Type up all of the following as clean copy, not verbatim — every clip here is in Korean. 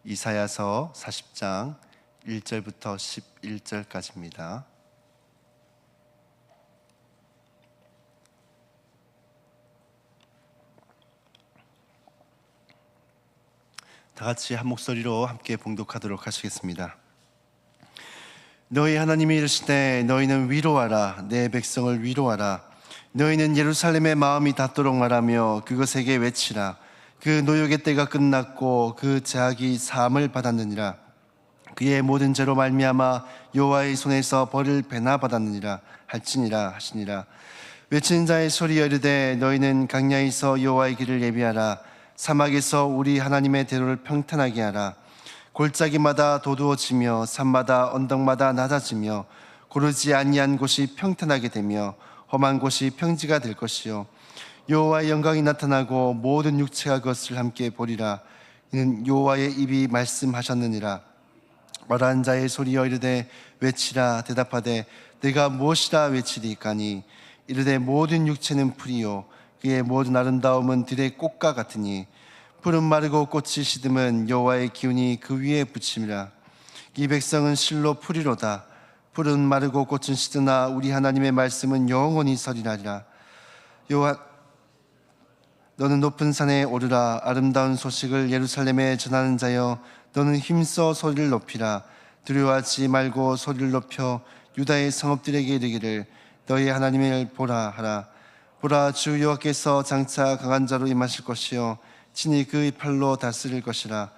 이사야서 40장 1절부터 11절까지입니다. 다 같이 한 목소리로 함께 봉독하도록 하시겠습니다. 너희 하나님이 이르시되 너희는 위로하라. 내 백성을 위로하라. 너희는 예루살렘의 마음이 닿도록 말하며 그것에게 외치라. 그 노역의 때가 끝났고 그 제약이 사함을 받았느니라. 그의 모든 죄로 말미암아 여호와의 손에서 벌을 배나 받았느니라 할지니라 하시니라. 외치는 자의 소리여 이르되 너희는 강야에서 여호와의 길을 예비하라. 사막에서 우리 하나님의 대로를 평탄하게 하라. 골짜기마다 도두어지며 산마다 언덕마다 낮아지며 고르지 아니한 곳이 평탄하게 되며 험한 곳이 평지가 될 것이요 여호와의 영광이 나타나고 모든 육체가 그것을 함께 보리라. 이는 여호와의 입이 말씀하셨느니라. 말하는 자의 소리여 이르되 외치라. 대답하되 내가 무엇이라 외치리까니 이르되 모든 육체는 풀이요 그의 모든 아름다움은 들의 꽃과 같으니 풀은 마르고 꽃이 시듬은 여호와의 기운이 그 위에 붙임이라. 이 백성은 실로 풀이로다. 풀은 마르고 꽃은 시드나 우리 하나님의 말씀은 영원히 서리라리라. 여호와 너는 높은 산에 오르라. 아름다운 소식을 예루살렘에 전하는 자여 너는 힘써 소리를 높이라. 두려워하지 말고 소리를 높여 유다의 성읍들에게 이르기를 너희 하나님을 보라 하라. 보라, 주 여호와께서 장차 강한 자로 임하실 것이요 친히 그의 팔로 다스릴 것이라.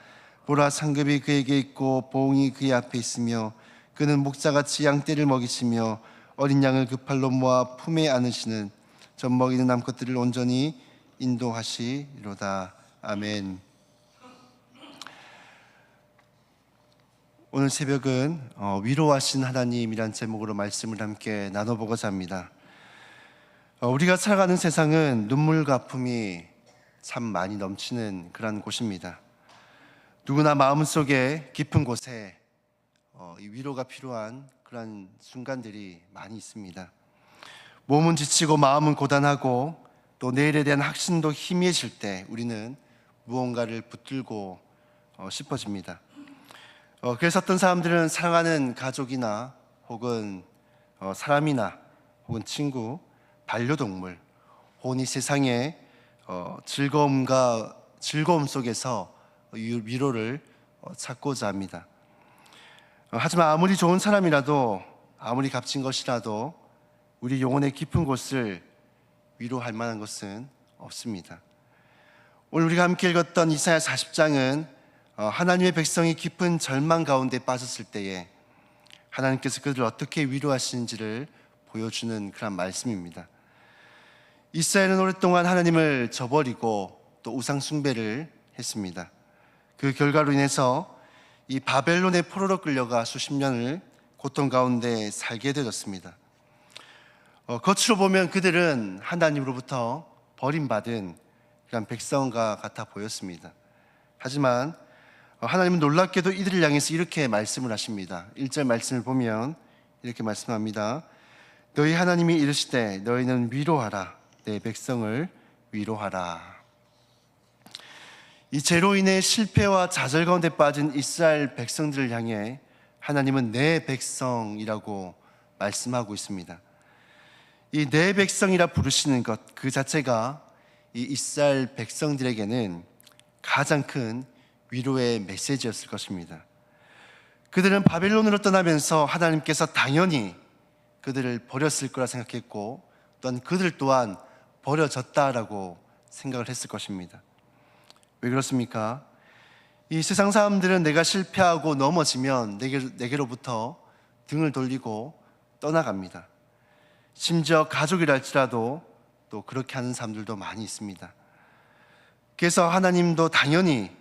보라, 상급이 그에게 있고 보응이 그의 앞에 있으며 그는 목자같이 양떼를 먹이시며 어린 양을 그 팔로 모아 품에 안으시는 젖 먹이는 암컷들을 온전히 인도하시리로다. 아멘. 오늘 새벽은 위로하신 하나님이란 제목으로 말씀을 함께 나눠보고자 합니다. 우리가 살아가는 세상은 눈물과 아픔이 참 많이 넘치는 그런 곳입니다. 누구나 마음속에 깊은 곳에 위로가 필요한 그런 순간들이 많이 있습니다. 몸은 지치고 마음은 고단하고 또 내일에 대한 확신도 희미해질 때 우리는 무언가를 붙들고 싶어집니다. 그래서 어떤 사람들은 사랑하는 가족이나 혹은 사람이나 혹은 친구, 반려동물 혹은 이 세상의 즐거움 속에서 위로를 찾고자 합니다. 하지만 아무리 좋은 사람이라도 아무리 값진 것이라도 우리 영혼의 깊은 곳을 위로할 만한 것은 없습니다. 오늘 우리가 함께 읽었던 이사야 40장은 하나님의 백성이 깊은 절망 가운데 빠졌을 때에 하나님께서 그들을 어떻게 위로하시는지를 보여주는 그런 말씀입니다. 이스라엘은 오랫동안 하나님을 저버리고 또 우상 숭배를 했습니다. 그 결과로 인해서 이 바벨론의 포로로 끌려가 수십 년을 고통 가운데 살게 되었습니다. 겉으로 보면 그들은 하나님으로부터 버림받은 그런 백성과 같아 보였습니다. 하지만 하나님은 놀랍게도 이들을 향해서 이렇게 말씀을 하십니다. 1절 말씀을 보면 이렇게 말씀합니다. 너희 하나님이 이르시되 너희는 위로하라. 내 백성을 위로하라. 이 죄로 인해 실패와 좌절 가운데 빠진 이스라엘 백성들을 향해 하나님은 내 백성이라고 말씀하고 있습니다. 이 내 백성이라 부르시는 것 그 자체가 이 이스라엘 백성들에게는 가장 큰 위로의 메시지였을 것입니다. 그들은 바벨론으로 떠나면서 하나님께서 당연히 그들을 버렸을 거라 생각했고 또한 그들 또한 버려졌다라고 생각을 했을 것입니다. 왜 그렇습니까? 이 세상 사람들은 내가 실패하고 넘어지면 내게로부터 등을 돌리고 떠나갑니다. 심지어 가족이라 할지라도 또 그렇게 하는 사람들도 많이 있습니다. 그래서 하나님도 당연히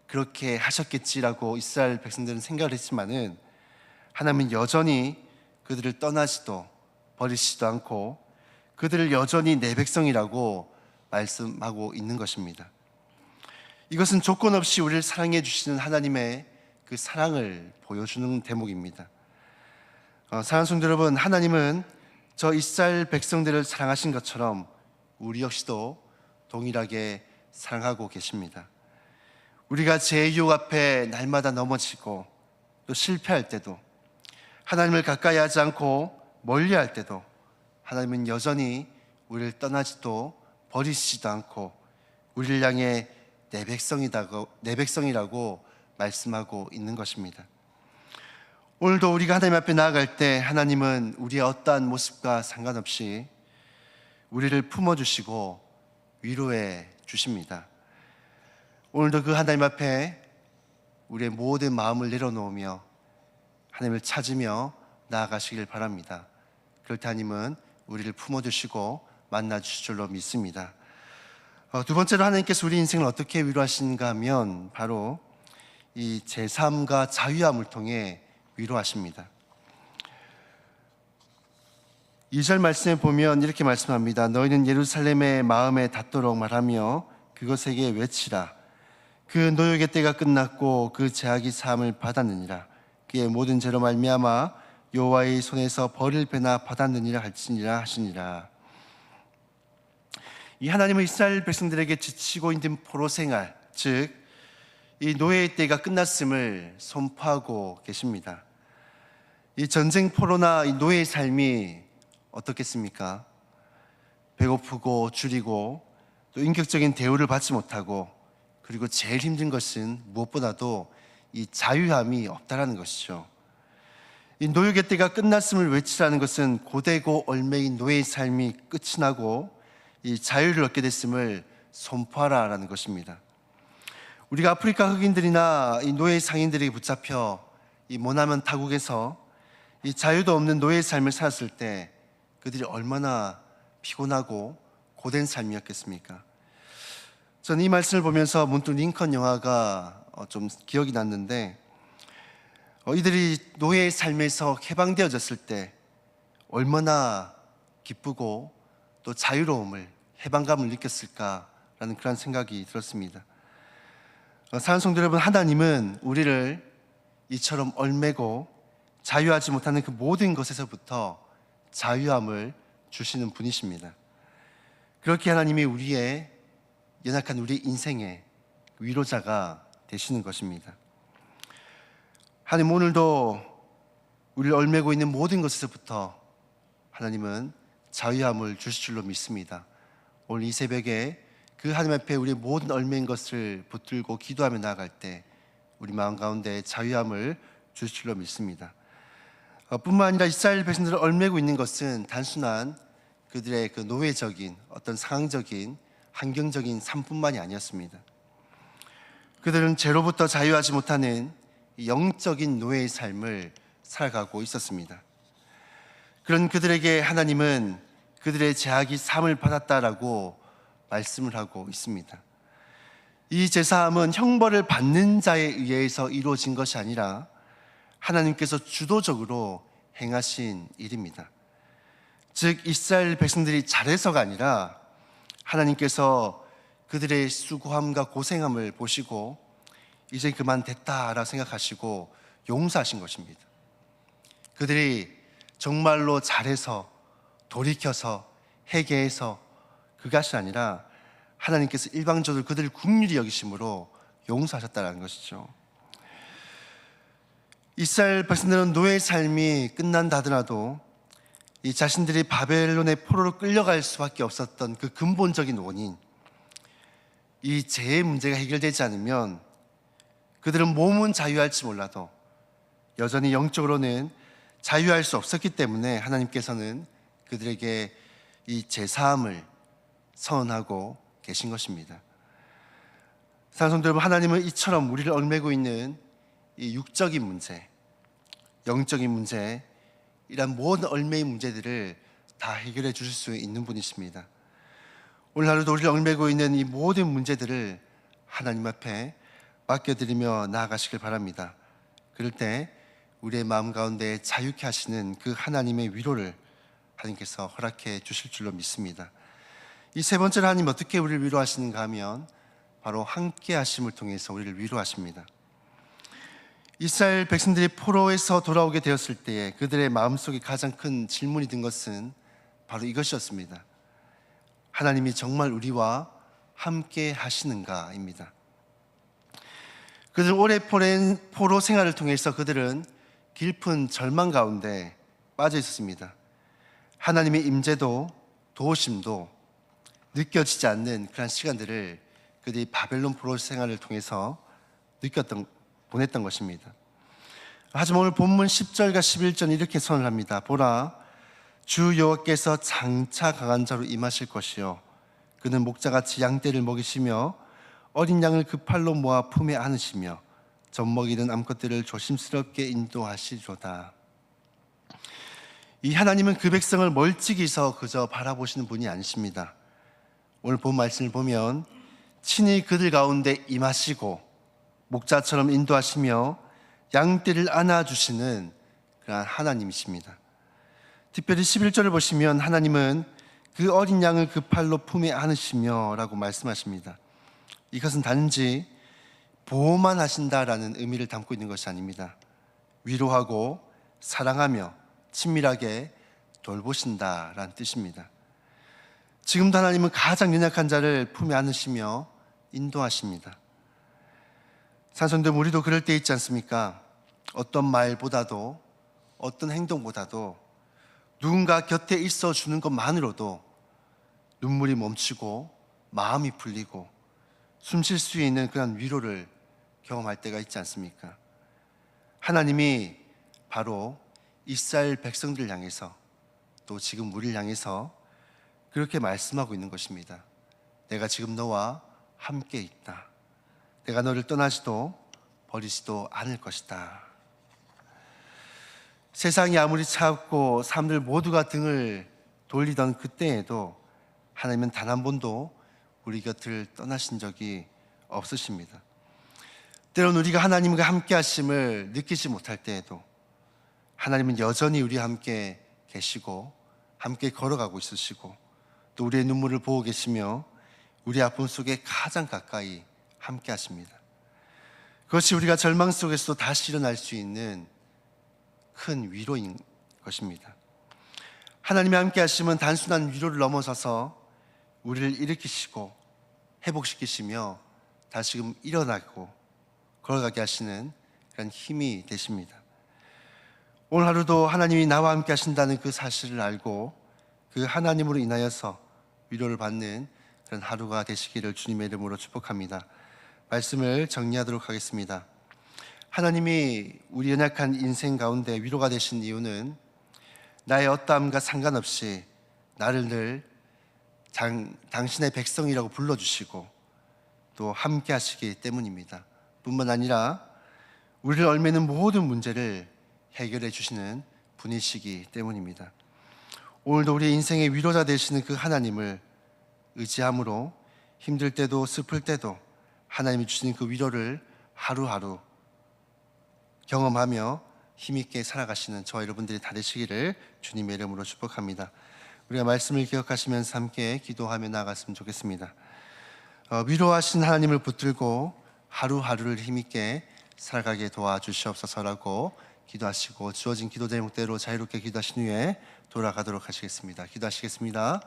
그렇게 하셨겠지라고 이스라엘 백성들은 생각을 했지만은 하나님은 여전히 그들을 떠나지도 버리시지도 않고 그들을 여전히 내 백성이라고 말씀하고 있는 것입니다. 이것은 조건 없이 우리를 사랑해 주시는 하나님의 그 사랑을 보여주는 대목입니다. 사랑하는 성도 여러분, 하나님은 저 이스라엘 백성들을 사랑하신 것처럼 우리 역시도 동일하게 사랑하고 계십니다. 우리가 죄의 유혹 앞에 날마다 넘어지고 또 실패할 때도, 하나님을 가까이 하지 않고 멀리할 때도 하나님은 여전히 우리를 떠나지도 버리시지도 않고 우리를 향해 내 백성이라고 말씀하고 있는 것입니다. 오늘도 우리가 하나님 앞에 나아갈 때 하나님은 우리의 어떠한 모습과 상관없이 우리를 품어주시고 위로해 주십니다. 오늘도 그 하나님 앞에 우리의 모든 마음을 내려놓으며 하나님을 찾으며 나아가시길 바랍니다. 그럴 때 하나님은 우리를 품어주시고 만나주실 줄로 믿습니다. 두 번째로 하나님께서 우리 인생을 어떻게 위로하시는가 하면 바로 이 제3과 자유함을 통해 위로하십니다. 2절 말씀에 보면 이렇게 말씀합니다. 너희는 예루살렘의 마음에 닿도록 말하며 그것에게 외치라. 그 노역의 때가 끝났고 그 죄악이 사함을 받았느니라. 그의 모든 죄로 말미암아 여호와의 손에서 벌을 배나 받았느니라 할지니라 하시니라. 이 하나님은 이스라엘 백성들에게 지치고 있는 포로 생활, 즉 이 노예의 때가 끝났음을 선포하고 계십니다. 이 전쟁 포로나 이 노예의 삶이 어떻겠습니까? 배고프고 줄이고 또 인격적인 대우를 받지 못하고, 그리고 제일 힘든 것은 무엇보다도 이 자유함이 없다라는 것이죠. 이 노역의 때가 끝났음을 외치라는 것은 고되고 얼매인 노예의 삶이 끝이 나고 이 자유를 얻게 됐음을 선포하라라는 것입니다. 우리가 아프리카 흑인들이나 이 노예 상인들에게 붙잡혀 이 모나먼 타국에서 이 자유도 없는 노예의 삶을 살았을 때 그들이 얼마나 피곤하고 고된 삶이었겠습니까? 저는 이 말씀을 보면서 문득 링컨 영화가 좀 기억이 났는데, 이들이 노예의 삶에서 해방되어졌을 때 얼마나 기쁘고 또 자유로움을, 해방감을 느꼈을까라는 그런 생각이 들었습니다. 사랑하는 성도 여러분, 하나님은 우리를 이처럼 얼매고 자유하지 못하는 그 모든 것에서부터 자유함을 주시는 분이십니다. 그렇게 하나님이 우리의 연약한 우리 인생의 위로자가 되시는 것입니다. 하나님, 오늘도 우리를 얼매고 있는 모든 것에서부터 하나님은 자유함을 주실 줄로 믿습니다. 오늘 이 새벽에 그 하나님 앞에 우리의 모든 얼매인 것을 붙들고 기도하며 나아갈 때 우리 마음 가운데 자유함을 주실 줄로 믿습니다. 뿐만 아니라 이스라엘 백성들을 얼매고 있는 것은 단순한 그들의 그 노예적인 어떤 상황적인 환경적인 삶뿐만이 아니었습니다. 그들은 죄로부터 자유하지 못하는 영적인 노예의 삶을 살아가고 있었습니다. 그런 그들에게 하나님은 그들의 죄악이 사함을 받았다라고 말씀을 하고 있습니다. 이 제사함은 형벌을 받는 자에 의해서 이루어진 것이 아니라 하나님께서 주도적으로 행하신 일입니다. 즉 이스라엘 백성들이 잘해서가 아니라 하나님께서 그들의 수고함과 고생함을 보시고 이제 그만 됐다라고 생각하시고 용서하신 것입니다. 그들이 정말로 잘해서 돌이켜서 회개해서 그것이 아니라 하나님께서 일방적으로 그들을 긍휼히 여기심으로 용서하셨다는 것이죠. 이스라엘 백성들은 노예의 삶이 끝난다 하더라도 이 자신들이 바벨론의 포로로 끌려갈 수밖에 없었던 그 근본적인 원인, 이 죄의 문제가 해결되지 않으면 그들은 몸은 자유할지 몰라도 여전히 영적으로는 자유할 수 없었기 때문에 하나님께서는 그들에게 이 제사함을 선언하고 계신 것입니다. 사랑하는 성도 여러분, 하나님은 이처럼 우리를 얽매고 있는 이 육적인 문제, 영적인 문제, 이런 모든 얽매의 문제들을 다 해결해 주실 수 있는 분이십니다. 오늘 하루도 우리를 얽매고 있는 이 모든 문제들을 하나님 앞에 맡겨드리며 나아가시길 바랍니다. 그럴 때 우리의 마음 가운데 자유케 하시는 그 하나님의 위로를 하나님께서 허락해 주실 줄로 믿습니다. 이 세 번째로 하나님 어떻게 우리를 위로하시는가 하면 바로 함께 하심을 통해서 우리를 위로하십니다. 이스라엘 백성들이 포로에서 돌아오게 되었을 때에 그들의 마음속에 가장 큰 질문이 든 것은 바로 이것이었습니다. 하나님이 정말 우리와 함께 하시는가입니다. 그들 오래 포로 생활을 통해서 그들은 깊은 절망 가운데 빠져 있었습니다. 하나님의 임재도 도우심도 느껴지지 않는 그런 시간들을 그들이 바벨론 포로 생활을 통해서 보냈던 것입니다. 하지만 오늘 본문 10절과 11절 이렇게 선언합니다. 보라, 주 여호와께서 장차 강한 자로 임하실 것이요 그는 목자같이 양떼를 먹이시며 어린 양을 그 팔로 모아 품에 안으시며 젖먹이는 암컷들을 조심스럽게 인도하시리로다. 이 하나님은 그 백성을 멀찍이서 그저 바라보시는 분이 아니십니다. 오늘 본 말씀을 보면 친히 그들 가운데 임하시고 목자처럼 인도하시며 양떼를 안아주시는 그런 하나님이십니다. 특별히 11절을 보시면 하나님은 그 어린 양을 그 팔로 품에 안으시며 라고 말씀하십니다. 이것은 단지 보호만 하신다라는 의미를 담고 있는 것이 아닙니다. 위로하고 사랑하며 친밀하게 돌보신다라는 뜻입니다. 지금도 하나님은 가장 연약한 자를 품에 안으시며 인도하십니다. 산성도 우리도 그럴 때 있지 않습니까? 어떤 말보다도 어떤 행동보다도 누군가 곁에 있어 주는 것만으로도 눈물이 멈추고 마음이 풀리고 숨 쉴 수 있는 그런 위로를 경험할 때가 있지 않습니까? 하나님이 바로 이스라엘 백성들을 향해서 또 지금 우리를 향해서 그렇게 말씀하고 있는 것입니다. 내가 지금 너와 함께 있다. 내가 너를 떠나지도 버리지도 않을 것이다. 세상이 아무리 차갑고 사람들 모두가 등을 돌리던 그때에도 하나님은 단 한 번도 우리 곁을 떠나신 적이 없으십니다. 때로는 우리가 하나님과 함께 하심을 느끼지 못할 때에도 하나님은 여전히 우리와 함께 계시고 함께 걸어가고 있으시고 또 우리의 눈물을 보고 계시며 우리 아픔 속에 가장 가까이 함께 하십니다. 그것이 우리가 절망 속에서도 다시 일어날 수 있는 큰 위로인 것입니다. 하나님이 함께 하시면 단순한 위로를 넘어서서 우리를 일으키시고 회복시키시며 다시금 일어나고 걸어가게 하시는 그런 힘이 되십니다. 오늘 하루도 하나님이 나와 함께 하신다는 그 사실을 알고 그 하나님으로 인하여서 위로를 받는 그런 하루가 되시기를 주님의 이름으로 축복합니다. 말씀을 정리하도록 하겠습니다. 하나님이 우리 연약한 인생 가운데 위로가 되신 이유는 나의 어떠함과 상관없이 나를 늘 당신의 백성이라고 불러주시고 또 함께 하시기 때문입니다. 뿐만 아니라 우리를 얽매는 모든 문제를 해결해 주시는 분이시기 때문입니다. 오늘도 우리의 인생의 위로자 되시는 그 하나님을 의지함으로 힘들 때도 슬플 때도 하나님이 주시는 그 위로를 하루하루 경험하며 힘있게 살아가시는 저와 여러분들이 다 되시기를 주님의 이름으로 축복합니다. 우리가 말씀을 기억하시면서 함께 기도하며 나아갔으면 좋겠습니다. 위로하신 하나님을 붙들고 하루하루를 힘있게 살아가게 도와주시옵소서라고 기도하시고 주어진 기도 제목대로 자유롭게 기도하신 후에 돌아가도록 하시겠습니다. 기도하시겠습니다.